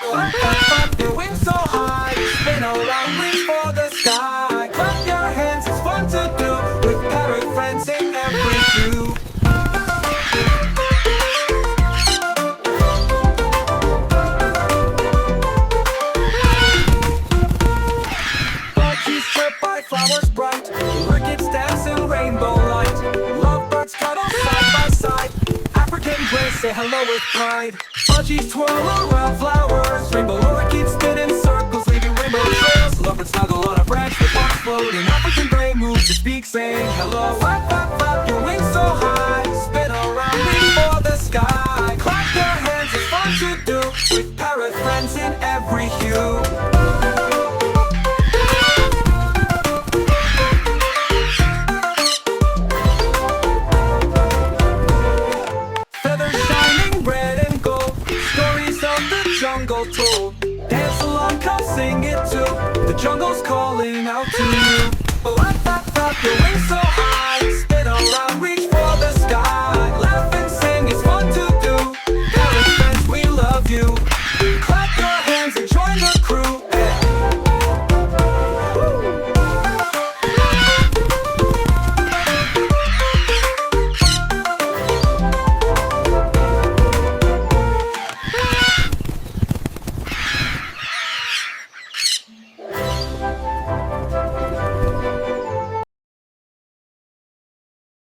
Flap, flap, flap your wings so high, spin around, reach for the sky. Clap your hands, it's fun to do, with parrot friends in every queue. Budgies chirp by flowers bright, crickets dance in rainbow light. Lovebirds cuddle side by side, African grace say hello with pride. Budgies twirl around flowers, rainbow orchids spin in circles, leaving rainbow trails. Lovebirds snuggle on a branch with arms floating, African gray moves to speak, saying hello. Flap, flap, flap your wings so high, spin around, reach for the sky. Clap your hands, it's fun to do, with parrot friends in every hue. Feathers shining red and gold, stories of the jungle told. Dance along, come sing it too, the jungle's calling out to you. Flap, flap, flap your wings so high, spin around, reach